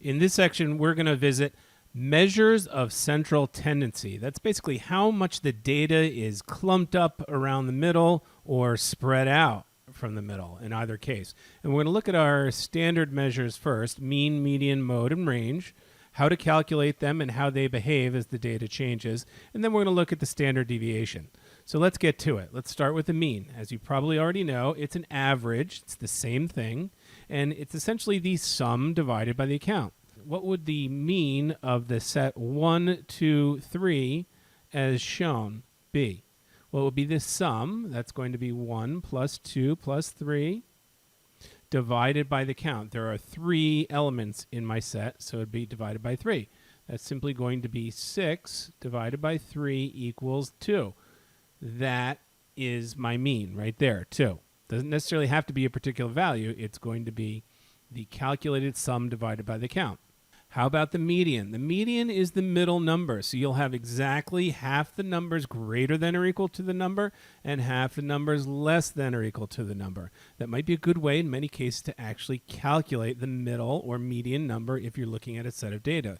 In this section, we're going to visit measures of central tendency. That's basically how much the data is clumped up around the middle or spread out from the middle in either case. And we're going to look at our standard measures first: mean, median, mode, and range, how to calculate them and how they behave as the data changes. And then we're going to look at the standard deviation. So let's get to it. Let's start with the mean. As you probably already know, it's an average. It's the same thing. And it's essentially the sum divided by the account. What would the mean of the set 1, 2, 3 as shown be? Well, it would be the sum. That's going to be 1 plus 2 plus 3 divided by the count. There are 3 elements in my set, so it would be divided by 3. That's simply going to be 6 divided by 3 equals 2. That is my mean right there, 2. Doesn't necessarily have to be a particular value. It's going to be the calculated sum divided by the count. How about the median? The median is the middle number, so you'll have exactly half the numbers greater than or equal to the number and half the numbers less than or equal to the number. That might be a good way in many cases to actually calculate the middle or median number if you're looking at a set of data.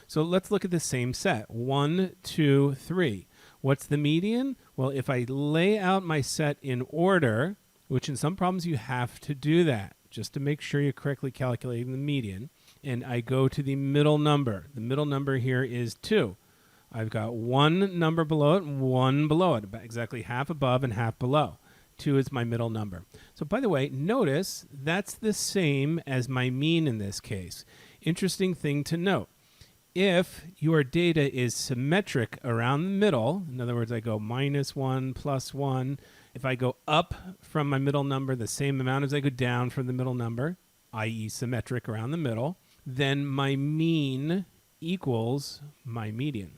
So let's look at the same set, 1, 2, 3. What's the median? Well, if I lay out my set in order, which in some problems you have to do that just to make sure you're correctly calculating the median, and I go to the middle number. The middle number here is 2. I've got one number below it and one below it, about exactly half above and half below. 2 is my middle number. So by the way, notice that's the same as my mean in this case. Interesting thing to note. If your data is symmetric around the middle, in other words, I go -1, +1, if I go up from my middle number the same amount as I go down from the middle number, i.e. symmetric around the middle, then my mean equals my median.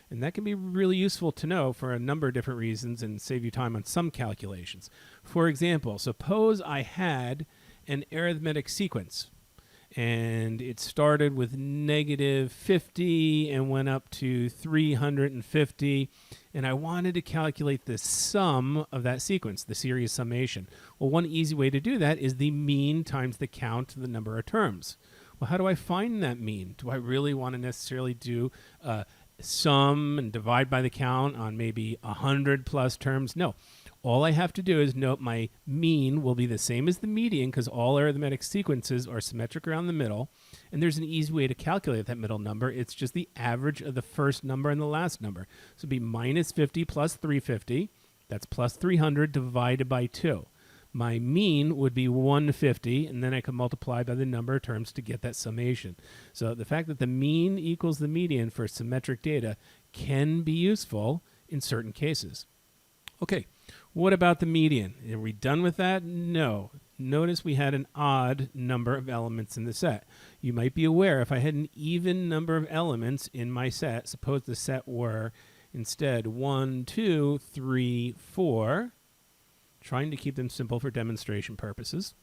And that can be really useful to know for a number of different reasons and save you time on some calculations. For example, suppose I had an arithmetic sequence and it started with -50 and went up to 350, and I wanted to calculate the sum of that sequence, the series summation. Well, one easy way to do that is the mean times the count of the number of terms. Well, how do I find that mean? Do I really want to necessarily do sum and divide by the count on maybe 100 plus terms? No. All I have to do is note my mean will be the same as the median because all arithmetic sequences are symmetric around the middle. And there's an easy way to calculate that middle number. It's just the average of the first number and the last number. So it'd be -50 plus 350. That's plus 300 divided by 2. My mean would be 150, and then I can multiply by the number of terms to get that summation. So the fact that the mean equals the median for symmetric data can be useful in certain cases. Okay, what about the median? Are we done with that? No. Notice we had an odd number of elements in the set. You might be aware if I had an even number of elements in my set, suppose the set were instead 1, 2, 3, 4, trying to keep them simple for demonstration purposes.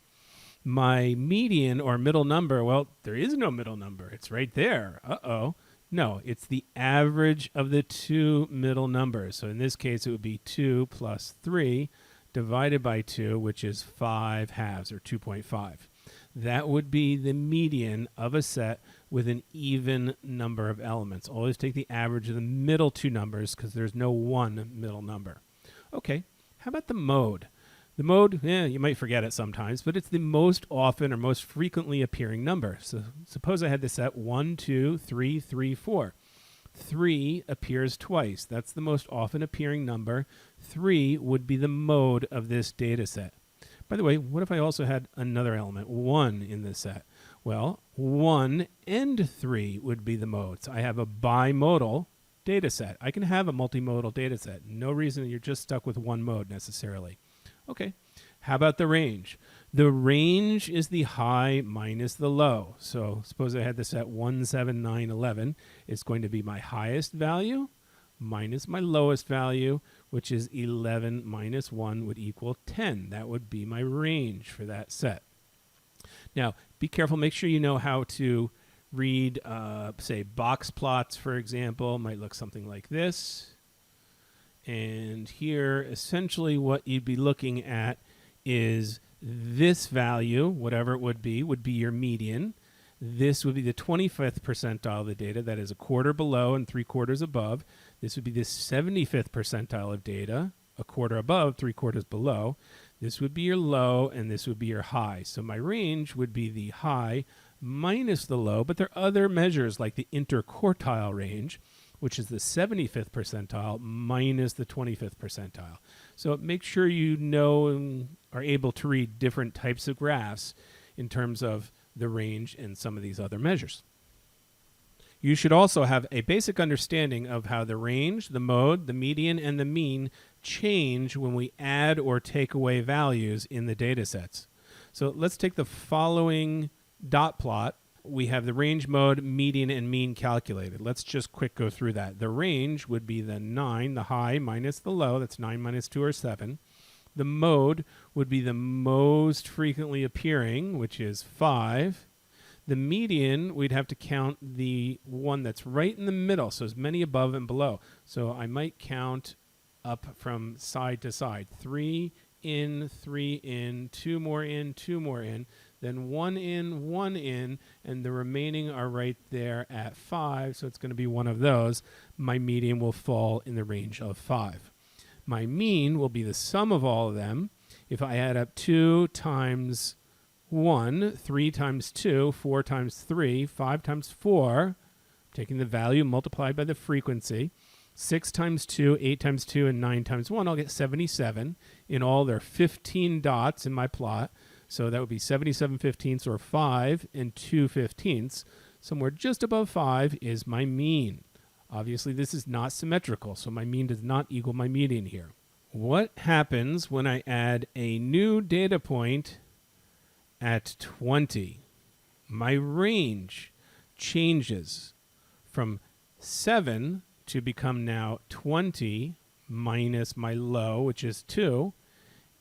My median or middle number, well, there is no middle number. It's right there. Uh-oh. No, it's the average of the 2 middle numbers. So in this case, it would be 2 plus 3 divided by 2, which is 5 halves, or 2.5. That would be the median of a set with an even number of elements. Always take the average of the middle 2 numbers because there's no one middle number. Okay, how about the mode? The mode, you might forget it sometimes, but it's the most often or most frequently appearing number. So suppose I had the set 1, 2, 3, 3, 4. 3 appears twice. That's the most often appearing number. 3 would be the mode of this data set. By the way, what if I also had another element, 1, in this set? Well, 1 and 3 would be the modes. I have a bimodal data set. I can have a multimodal data set. No reason you're just stuck with one mode necessarily. Okay, how about the range? The range is the high minus the low. So suppose I had this at 1, 7, 9, 11. It's going to be my highest value minus my lowest value, which is 11 minus 1 would equal 10. That would be my range for that set. Now, be careful. Make sure you know how to read, say, box plots, for example. Might look something like this. And here, essentially what you'd be looking at is this value, whatever it would be your median. This would be the 25th percentile of the data, that is a quarter below and 3/4 above. This would be the 75th percentile of data, a quarter above, 3/4 below. This would be your low, and this would be your high. So my range would be the high minus the low, but there are other measures like the interquartile range, which is the 75th percentile minus the 25th percentile. So make sure you know and are able to read different types of graphs in terms of the range and some of these other measures. You should also have a basic understanding of how the range, the mode, the median, and the mean change when we add or take away values in the data sets. So let's take the following dot plot. We have the range, mode, median, and mean calculated. Let's just quick go through that. The range would be the 9, the high minus the low. That's 9 minus 2 or 7. The mode would be the most frequently appearing, which is 5. The median, we'd have to count the one that's right in the middle, so as many above and below. So I might count up from side to side. 3 in, 3 in, 2 more in, 2 more in, then 1 in, 1 in, and the remaining are right there at 5, so it's going to be one of those. My median will fall in the range of 5. My mean will be the sum of all of them. If I add up 2 times 1, 3 times 2, 4 times 3, 5 times 4, taking the value multiplied by the frequency, 6 times 2, 8 times 2, and 9 times 1, I'll get 77. In all, there are 15 dots in my plot, so that would be 77 fifteenths, or 5 and 2 fifteenths. Somewhere just above 5 is my mean. Obviously, this is not symmetrical, so my mean does not equal my median here. What happens when I add a new data point at 20? My range changes from 7 to become now 20 minus my low, which is 2.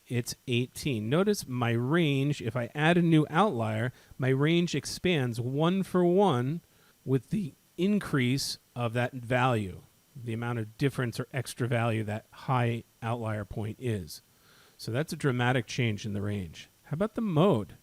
It's 18. Notice my range, if I add a new outlier, my range expands 1 for 1 with the increase of that value, the amount of difference or extra value that high outlier point is. So that's a dramatic change in the range. How about the mode?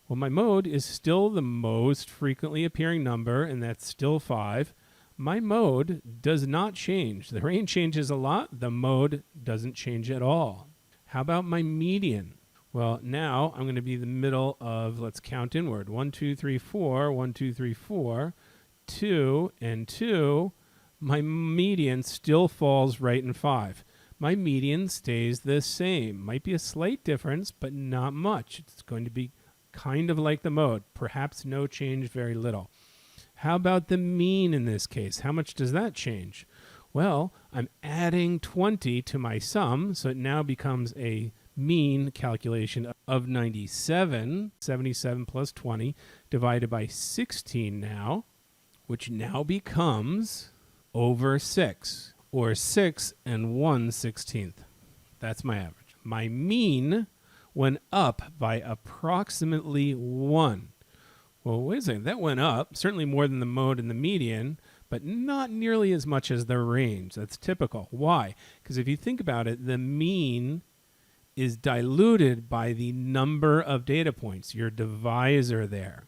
Well, my mode is still the most frequently appearing number, and that's still 5. My mode does not change. The range changes a lot. The mode doesn't change at all. How about my median? Well, now I'm going to be the middle of, let's count inward. 1, 2, 3, 4, 1, 2, 3, 4, 2, and 2. My median still falls right in 5. My median stays the same. Might be a slight difference, but not much. It's going to be kind of like the mode. Perhaps no change, very little. How about the mean in this case? How much does that change? Well, I'm adding 20 to my sum, so it now becomes a mean calculation of 97. 77 plus 20 divided by 16 now, which now becomes over 6, or 6 and 1/16. That's my average. My mean went up by approximately 1. Well, wait a second. That went up, certainly more than the mode and the median, but not nearly as much as the range. That's typical. Why? Because if you think about it, the mean is diluted by the number of data points, your divisor there.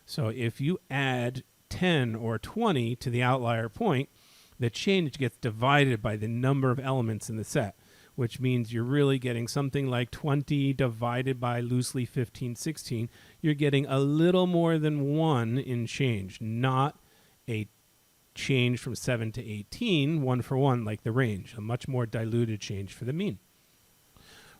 So if you add 10 or 20 to the outlier point, the change gets divided by the number of elements in the set, which means you're really getting something like 20 divided by loosely 15, 16. You're getting a little more than 1 in change, not a change from 7 to 18, 1 for 1 like the range, a much more diluted change for the mean.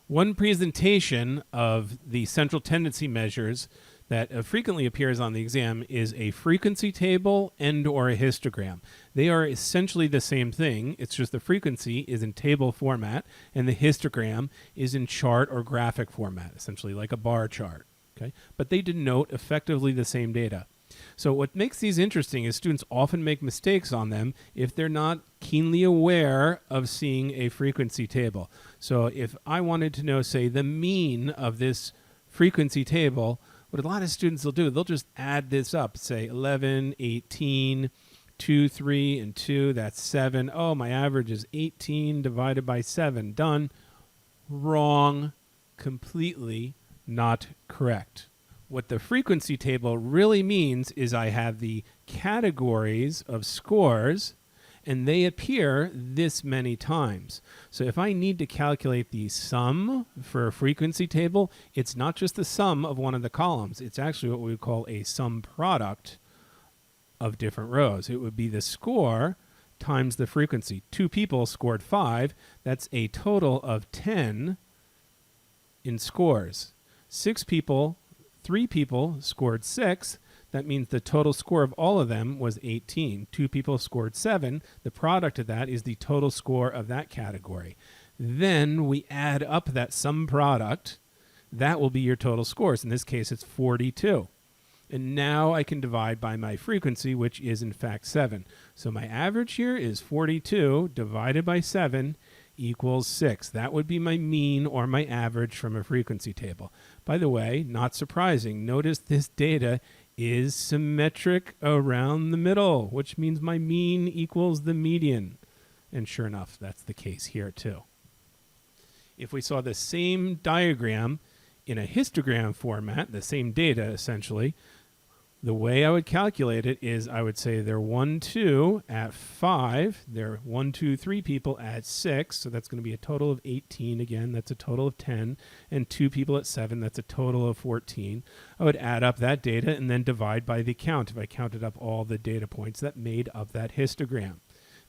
One presentation of the central tendency measures that frequently appears on the exam is a frequency table and or a histogram. They are essentially the same thing. It's just the frequency is in table format and the histogram is in chart or graphic format, essentially like a bar chart. Okay? But they denote effectively the same data. So what makes these interesting is students often make mistakes on them if they're not keenly aware of seeing a frequency table. So if I wanted to know, say, the mean of this frequency table, what a lot of students will do, they'll just add this up, say 11, 18, 2, 3, and 2, that's 7. Oh, my average is 18 divided by 7. Done. Wrong. Completely not correct. What the frequency table really means is I have the categories of scores, and they appear this many times. So if I need to calculate the sum for a frequency table, it's not just the sum of one of the columns. It's actually what we would call a sum product of different rows. It would be the score times the frequency. 2 people scored 5. That's a total of 10 in scores. 3 people scored 6. That means the total score of all of them was 18. 2 people scored 7. The product of that is the total score of that category. Then we add up that sum product. That will be your total scores. In this case, it's 42. And now I can divide by my frequency, which is in fact 7. So my average here is 42 divided by 7 equals 6. That would be my mean or my average from a frequency table. By the way, not surprising, notice this data is symmetric around the middle, which means my mean equals the median. And sure enough, that's the case here too. If we saw the same diagram in a histogram format, the same data essentially, the way I would calculate it is I would say they're 1, 2 at 5. They're 1, 2, 3 people at 6. So that's going to be a total of 18 again. That's a total of 10. And 2 people at 7. That's a total of 14. I would add up that data and then divide by the count if I counted up all the data points that made up that histogram.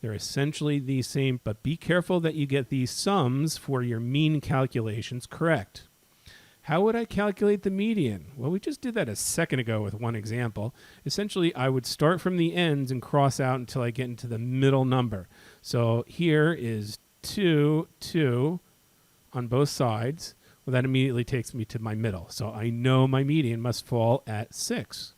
They're essentially the same, but be careful that you get these sums for your mean calculations correct. How would I calculate the median? Well, we just did that a second ago with one example. Essentially, I would start from the ends and cross out until I get into the middle number. So here is 2, 2 on both sides. Well, that immediately takes me to my middle. So I know my median must fall at 6.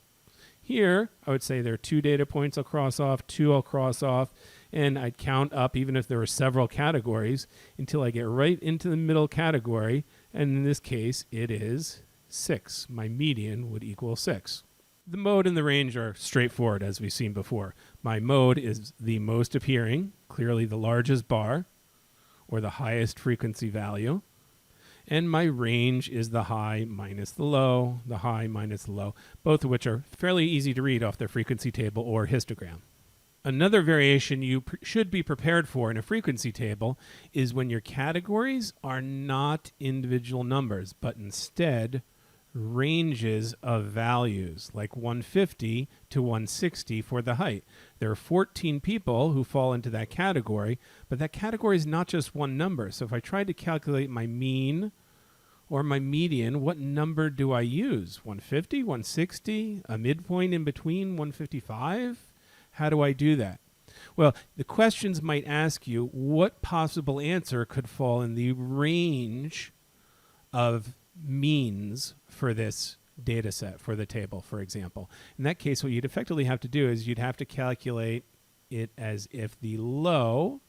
Here, I would say there are 2 data points I'll cross off, 2 I'll cross off, and I'd count up, even if there were several categories, until I get right into the middle category. And in this case, it is 6. My median would equal 6. The mode and the range are straightforward, as we've seen before. My mode is the most appearing, clearly the largest bar, or the highest frequency value. And my range is the high minus the low, the high minus the low, both of which are fairly easy to read off the frequency table or histogram. Another variation you should be prepared for in a frequency table is when your categories are not individual numbers, but instead ranges of values, like 150 to 160 for the height. There are 14 people who fall into that category, but that category is not just one number. So if I tried to calculate my mean or my median, what number do I use? 150, 160, a midpoint in between, 155? How do I do that? Well, the questions might ask you what possible answer could fall in the range of means for this data set, for the table, for example. In that case, what you'd effectively have to do is you'd have to calculate it as if the low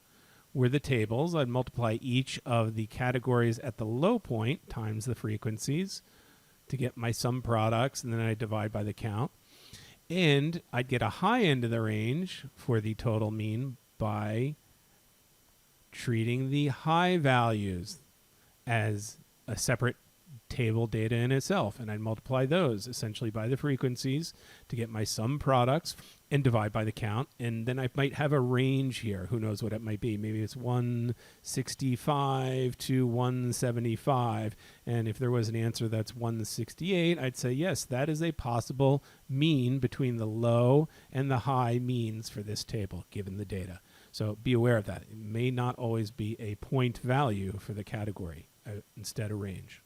were the tables. I'd multiply each of the categories at the low point times the frequencies to get my sum products, and then I divide by the count. And I'd get a high end of the range for the total mean by treating the high values as a separate table data in itself. And I'd multiply those essentially by the frequencies to get my sum products and divide by the count. And then I might have a range here. Who knows what it might be? Maybe it's 165 to 175. And if there was an answer that's 168, I'd say, yes, that is a possible mean between the low and the high means for this table, given the data. So be aware of that. It may not always be a point value for the category, instead a range.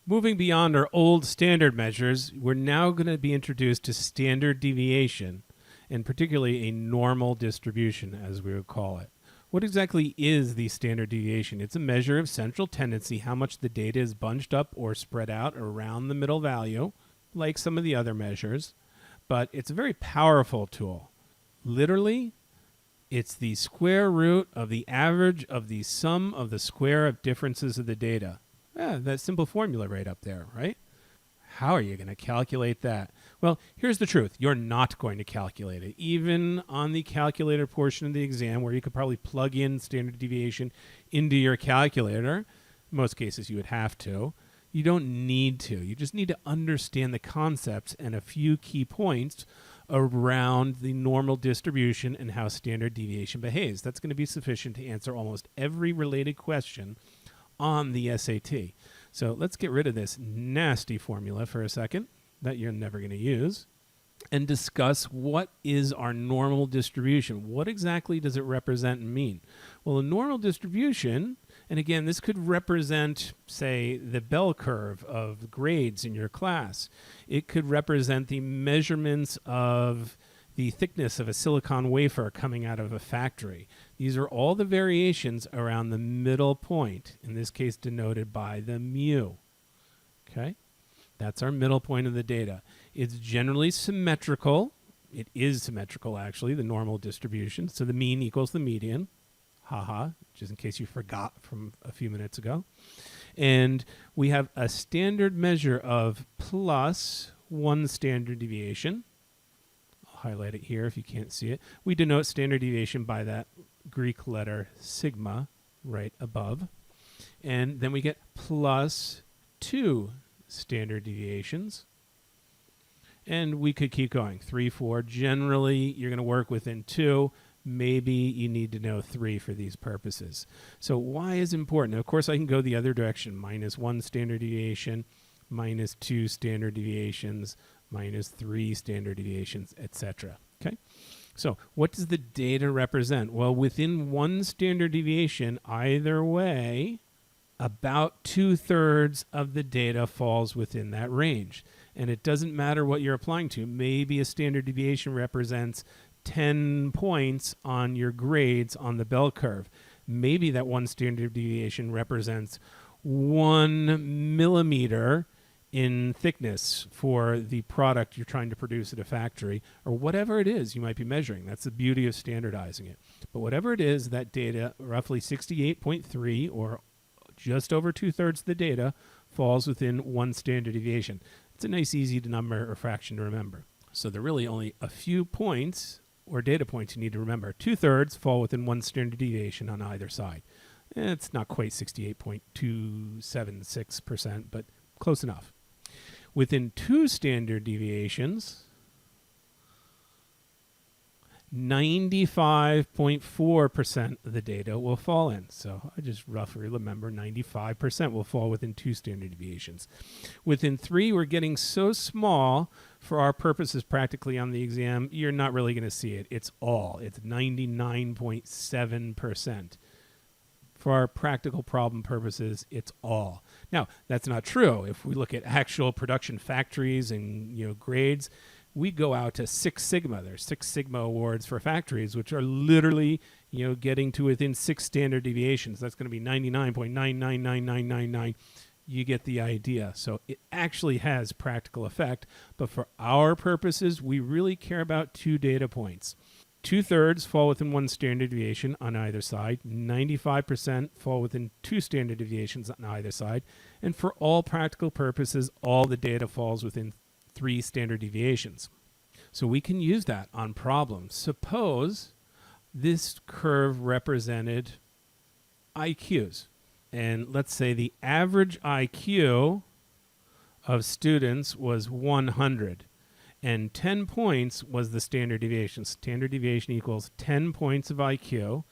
Moving beyond our old standard measures, we're now going to be introduced to standard deviation, and particularly a normal distribution, as we would call it. What exactly is the standard deviation? It's a measure of central tendency, how much the data is bunched up or spread out around the middle value, like some of the other measures, but it's a very powerful tool. Literally, it's the square root of the average of the sum of the square of differences of the data. Yeah, that simple formula right up there, right? How are you going to calculate that? Well, here's the truth. You're not going to calculate it. Even on the calculator portion of the exam, where you could probably plug in standard deviation into your calculator, in most cases you would have to, You don't need to. You just need to understand the concepts and a few key points around the normal distribution and how standard deviation behaves. That's going to be sufficient to answer almost every related question on the SAT. So let's get rid of this nasty formula for a second that you're never going to use and discuss what is our normal distribution. What exactly does it represent and mean? Well, a normal distribution, and again, this could represent, say, the bell curve of grades in your class. It could represent the measurements of the thickness of a silicon wafer coming out of a factory. These are all the variations around the middle point, in this case denoted by the mu. Okay? That's our middle point of the data. It's generally symmetrical. It is symmetrical, actually, the normal distribution. So the mean equals the median. Haha, just in case you forgot from a few minutes ago. And we have a standard measure of plus 1 standard deviation. I'll highlight it here if you can't see it. We denote standard deviation by that Greek letter sigma right above. And then we get plus 2 standard deviations. And we could keep going. 3, 4. Generally, you're going to work within 2. Maybe you need to know 3 for these purposes. So why is important? Now, of course, I can go the other direction. Minus 1 standard deviation, minus 2 standard deviations, minus 3 standard deviations, etc. Okay? So what does the data represent? Well, within 1 standard deviation, either way, about 2/3 of the data falls within that range. And it doesn't matter what you're applying to. Maybe a standard deviation represents 10 points on your grades on the bell curve. Maybe that 1 standard deviation represents 1 millimeter in thickness for the product you're trying to produce at a factory, or whatever it is you might be measuring. That's the beauty of standardizing it. But whatever it is, that data, roughly 68.3, or just over 2/3 of the data, falls within 1 standard deviation. It's a nice, easy number or fraction to remember. So there are really only a few points or data points you need to remember. 2/3 fall within 1 standard deviation on either side. It's not quite 68.276%, but close enough. Within 2 standard deviations, 95.4% of the data will fall in. So I just roughly remember 95% will fall within 2 standard deviations. Within 3, we're getting so small for our purposes practically on the exam, you're not really going to see it. It's 99.7%. For our practical problem purposes, it's all. Now, that's not true. If we look at actual production factories and grades, we go out to 6 Sigma. There's 6 Sigma awards for factories, which are literally, getting to within 6 standard deviations. That's going to be 99.999999. You get the idea. So it actually has practical effect. But for our purposes, we really care about 2 data points. 2/3 fall within 1 standard deviation on either side. 95% fall within 2 standard deviations on either side. And for all practical purposes, all the data falls within 3 standard deviations. So we can use that on problems. Suppose this curve represented IQs. And let's say the average IQ of students was 100. And 10 points was the standard deviation. Standard deviation equals 10 points of IQ.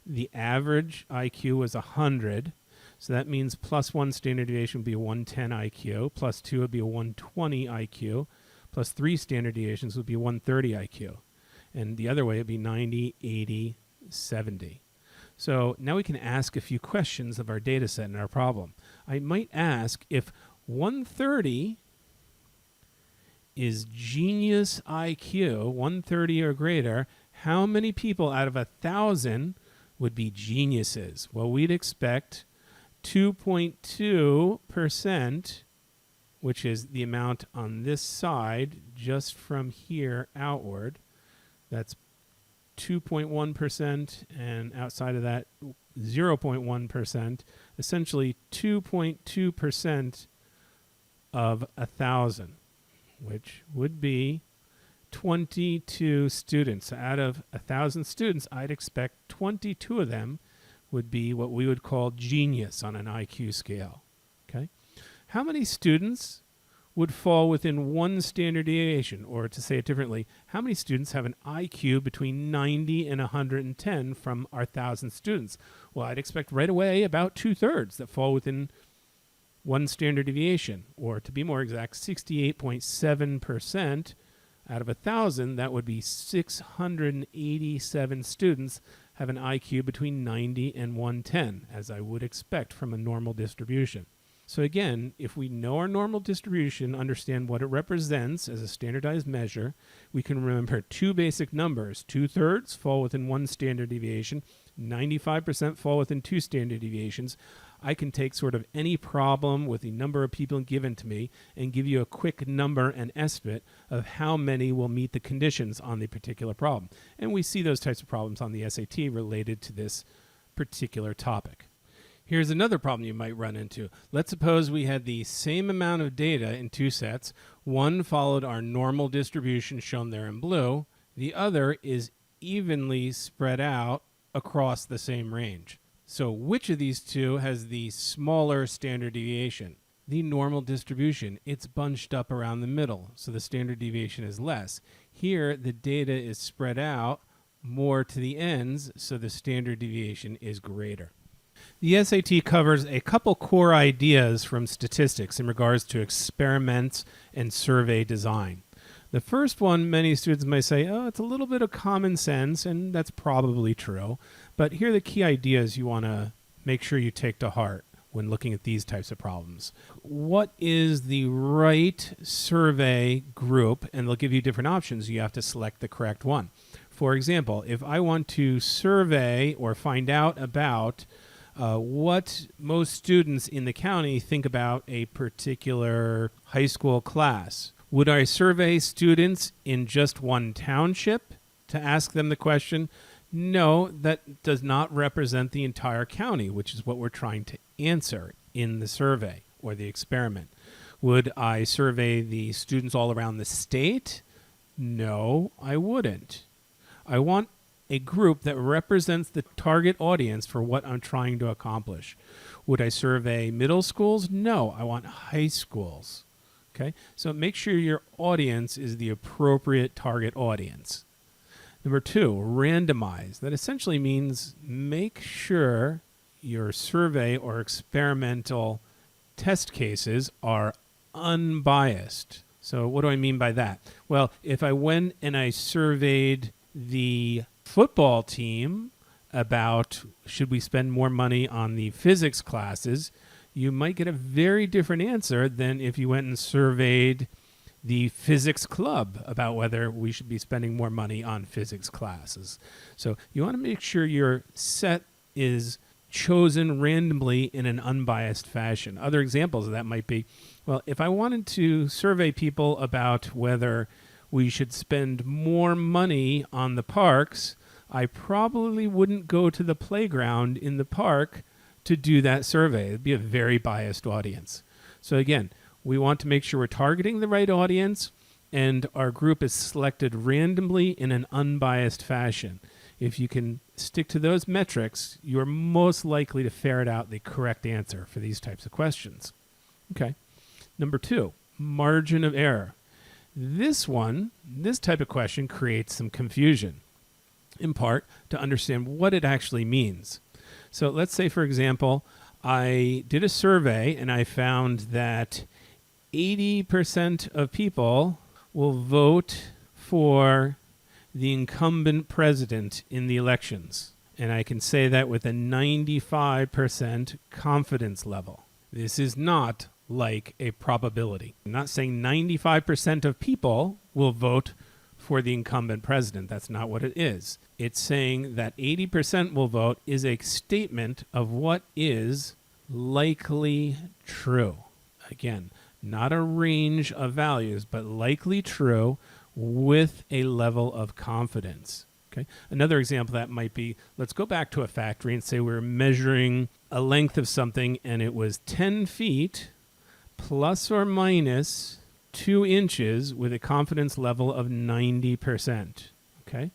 The average IQ was 100. So that means plus 1 standard deviation would be a 110 IQ, plus 2 would be a 120 IQ, plus 3 standard deviations would be a 130 IQ. And the other way would be 90, 80, 70. So now we can ask a few questions of our data set and our problem. I might ask, if 130 is genius IQ, 130 or greater, how many people out of 1,000 would be geniuses? Well, we'd expect 2.2%, which is the amount on this side just from here outward. That's 2.1%, and outside of that, 0.1%. Essentially 2.2% of 1,000, which would be 22 students. Out of 1,000 students, I'd expect 22 of them would be what we would call genius on an IQ scale. Okay? How many students would fall within one standard deviation? Or to say it differently, how many students have an IQ between 90 and 110 from our 1,000 students? Well, I'd expect right away about 2/3 that fall within one standard deviation, or to be more exact, 68.7% out of 1,000, that would be 687 students have an IQ between 90 and 110, as I would expect from a normal distribution. So again, if we know our normal distribution, understand what it represents as a standardized measure, we can remember two basic numbers. 2/3 fall within one standard deviation, 95% fall within two standard deviations. I can take sort of any problem with the number of people given to me and give you a quick number and estimate of how many will meet the conditions on the particular problem. And we see those types of problems on the SAT related to this particular topic. Here's another problem you might run into. Let's suppose we had the same amount of data in two sets. One followed our normal distribution shown there in blue. The other is evenly spread out across the same range. So which of these two has the smaller standard deviation? The normal distribution. It's bunched up around the middle, so the standard deviation is less. Here, the data is spread out more to the ends, so the standard deviation is greater. The SAT covers a couple core ideas from statistics in regards to experiments and survey design. The first one, many students might say, oh, it's a little bit of common sense, and that's probably true. But here are the key ideas you want to make sure you take to heart when looking at these types of problems. What is the right survey group? And they'll give you different options. You have to select the correct one. For example, if I want to survey or find out about what most students in the county think about a particular high school class, would I survey students in just one township to ask them the question? No, that does not represent the entire county, which is what we're trying to answer in the survey or the experiment. Would I survey the students all around the state? No, I wouldn't. I want a group that represents the target audience for what I'm trying to accomplish. Would I survey middle schools? No, I want high schools. Okay, so make sure your audience is the appropriate target audience. Number two, randomize. That essentially means make sure your survey or experimental test cases are unbiased. So what do I mean by that? Well, if I went and I surveyed the football team about should we spend more money on the physics classes, you might get a very different answer than if you went and surveyed the physics club about whether we should be spending more money on physics classes. So you want to make sure your set is chosen randomly in an unbiased fashion. Other examples of that might be, well, if I wanted to survey people about whether we should spend more money on the parks, I probably wouldn't go to the playground in the park to do that survey. It'd be a very biased audience. So again, we want to make sure we're targeting the right audience and our group is selected randomly in an unbiased fashion. If you can stick to those metrics, you're most likely to ferret out the correct answer for these types of questions. Okay. Number two, margin of error. This type of question creates some confusion, in part to understand what it actually means. So let's say, for example, I did a survey and I found that 80% of people will vote for the incumbent president in the elections. And I can say that with a 95% confidence level. This is not like a probability. I'm not saying 95% of people will vote for the incumbent president. That's not what it is. It's saying that 80% will vote is a statement of what is likely true. Again, not a range of values, but likely true with a level of confidence. Okay. Another example that might be, let's go back to a factory and say we're measuring a length of something and it was 10 feet plus or minus 2 inches with a confidence level of 90%. Okay.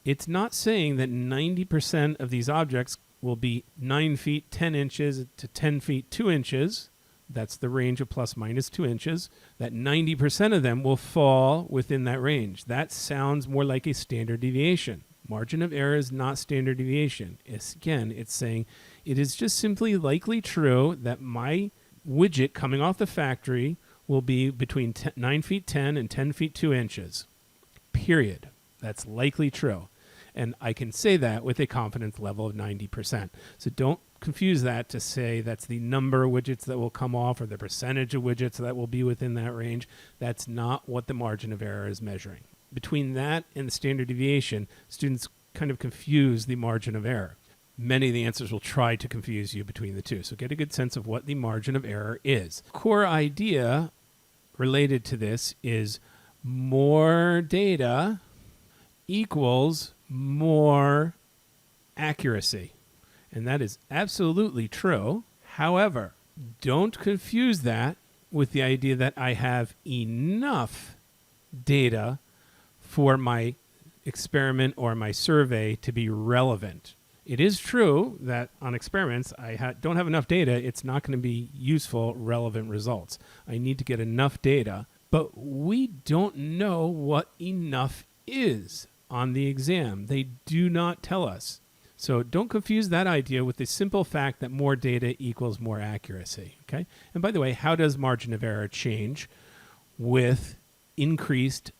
It's not saying that 90% of these objects will be 9 feet 10 inches to 10 feet 2 inches. That's the range of plus minus 2 inches. That 90% of them will fall within that range. That sounds more like a standard deviation. Margin of error is not standard deviation. Again, it's saying it is just simply likely true that my widget coming off the factory will be between 9 feet 10 and 10 feet 2 inches. Period. That's likely true. And I can say that with a confidence level of 90%. So don't confuse that to say that's the number of widgets that will come off or the percentage of widgets that will be within that range. That's not what the margin of error is measuring. Between that and the standard deviation, students kind of confuse the margin of error. Many of the answers will try to confuse you between the two. So get a good sense of what the margin of error is. Core idea related to this is more data equals more accuracy. And that is absolutely true. However, don't confuse that with the idea that I have enough data for my experiment or my survey to be relevant. It is true that on experiments, I don't have enough data. It's not going to be useful, relevant results. I need to get enough data, but we don't know what enough is on the exam. They do not tell us. So don't confuse that idea with the simple fact that more data equals more accuracy. Okay? And by the way, how does margin of error change with increased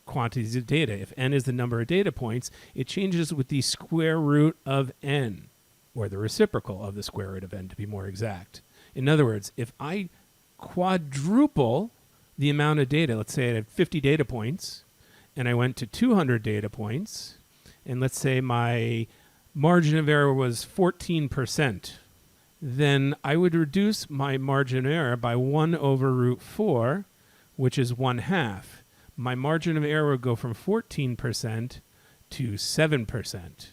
quantities of data? If n is the number of data points, it changes with the square root of n, or the reciprocal of the square root of n to be more exact. In other words, if I quadruple the amount of data, let's say I had 50 data points, and I went to 200 data points, and let's say my margin of error was 14%, then I would reduce my margin of error by 1 over root 4, which is 1/2. My margin of error would go from 14% to 7%.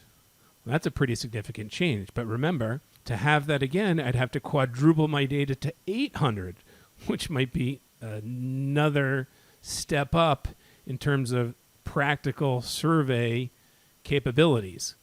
That's a pretty significant change. But remember, to have that again, I'd have to quadruple my data to 800, which might be another step up in terms of practical survey capabilities.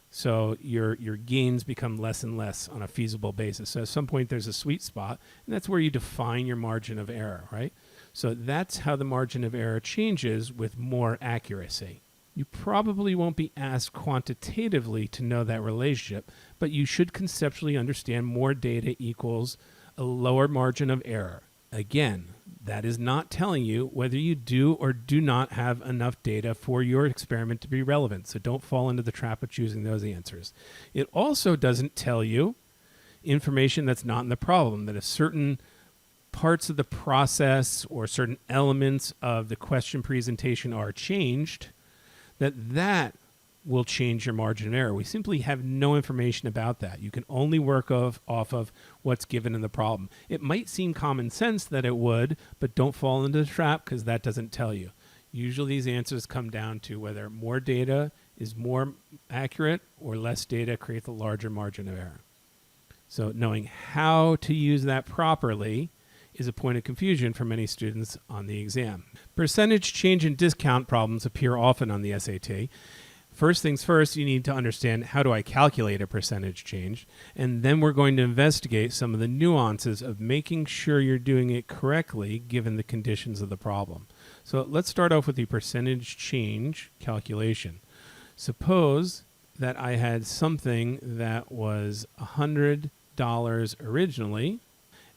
So your gains become less and less on a feasible basis. So at some point there's a sweet spot, and that's where you define your margin of error, right? So that's how the margin of error changes with more accuracy. You probably won't be asked quantitatively to know that relationship, but you should conceptually understand more data equals a lower margin of error. Again, that is not telling you whether you do or do not have enough data for your experiment to be relevant. So don't fall into the trap of choosing those answers. It also doesn't tell you information that's not in the problem, that if certain parts of the process or certain elements of the question presentation are changed, that will change your margin of error. We simply have no information about that. You can only work off of what's given in the problem. It might seem common sense that it would, but don't fall into the trap because that doesn't tell you. Usually these answers come down to whether more data is more accurate or less data creates a larger margin of error. So knowing how to use that properly is a point of confusion for many students on the exam. Percentage change and discount problems appear often on the SAT. First things first, you need to understand how do I calculate a percentage change, and then we're going to investigate some of the nuances of making sure you're doing it correctly given the conditions of the problem. So let's start off with the percentage change calculation. Suppose that I had something that was $100 originally,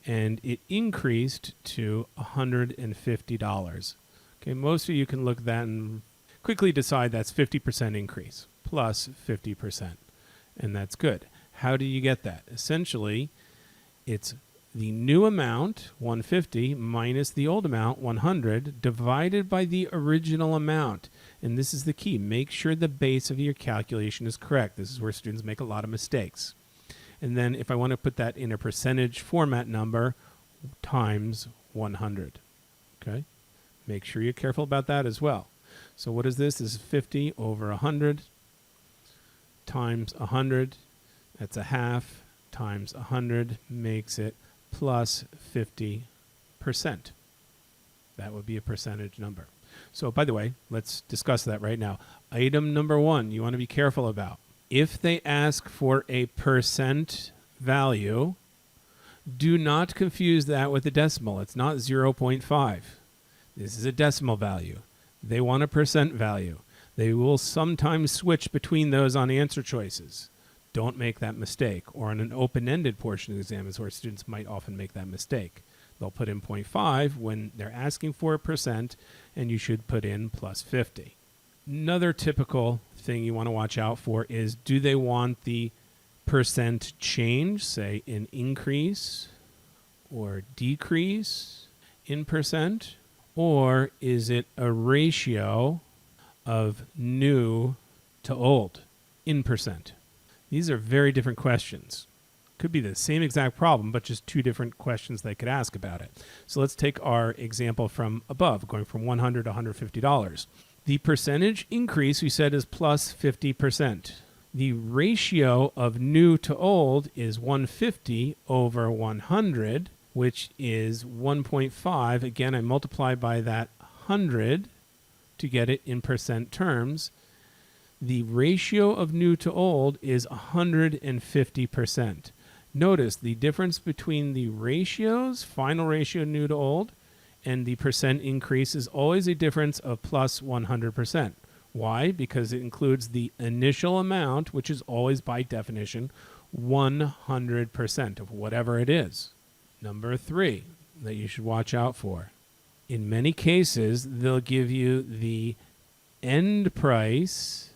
and it increased to $150. Okay, most of you can look at that and quickly decide that's 50% increase plus 50%, and that's good. How do you get that? Essentially, it's the new amount, 150, minus the old amount, 100, divided by the original amount. And this is the key. Make sure the base of your calculation is correct. This is where students make a lot of mistakes. And then if I want to put that in a percentage format number, times 100. Okay? Make sure you're careful about that as well. So what is this? This is 50 over 100 times 100. That's a half times 100 makes it plus 50%. That would be a percentage number. So by the way, let's discuss that right now. Item number 1 you want to be careful about. If they ask for a percent value, Do not confuse that with a decimal. It's not 0.5. This is a decimal value. They want a percent value. They will sometimes switch between those on answer choices. Don't make that mistake. Or on an open-ended portion of the exam is where students might often make that mistake. They'll put in 0.5 when they're asking for a percent, and you should put in plus 50. Another typical thing you want to watch out for is, do they want the percent change, say an increase or decrease in percent, or is it a ratio of new to old in percent? These are very different questions. Could be the same exact problem, but just two different questions they could ask about it. So let's take our example from above, going from $100 to $150. The percentage increase we said is plus 50%. The ratio of new to old is 150 over 100, which is 1.5. Again, I multiply by that 100 to get it in percent terms. The ratio of new to old is 150%. Notice the difference between the ratios, final ratio new to old, and the percent increase is always a difference of plus 100%. Why? Because it includes the initial amount, which is always by definition 100% of whatever it is. Number 3 that you should watch out for. In many cases, they'll give you the end price,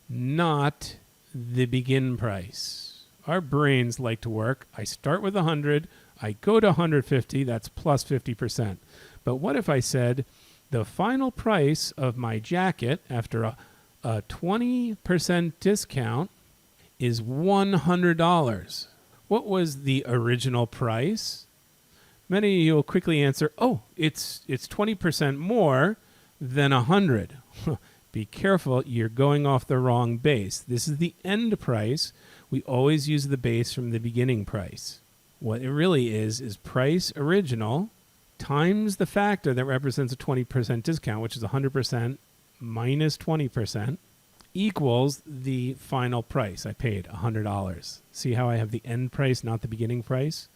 not the begin price. Our brains like to work. I start with 100, I go to 150, that's plus 50%. But what if I said the final price of my jacket after a 20% discount is $100? What was the original price? Many of you will quickly answer, oh, it's 20% more than 100. Be careful, you're going off the wrong base. This is the end price. We always use the base from the beginning price. What it really is price original times the factor that represents a 20% discount, which is 100% minus 20%, equals the final price. I paid $100. See how I have the end price, not the beginning price?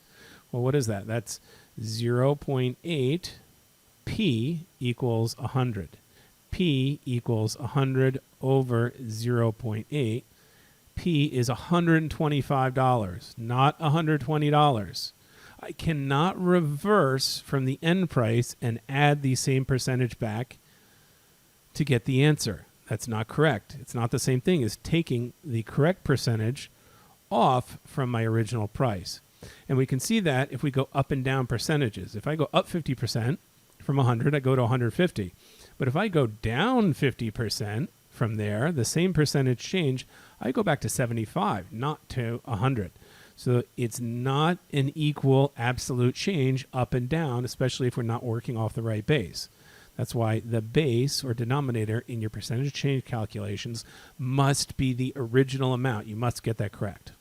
Well, what is that? That's 0.8 P equals 100. P equals 100 over 0.8. P is $125, not $120. I cannot reverse from the end price and add the same percentage back to get the answer. That's not correct. It's not the same thing as taking the correct percentage off from my original price. And we can see that if we go up and down percentages. If I go up 50% from 100, I go to 150. But if I go down 50% from there, the same percentage change, I go back to 75, not to 100. So it's not an equal absolute change up and down, especially if we're not working off the right base. That's why the base or denominator in your percentage change calculations must be the original amount. You must get that correct.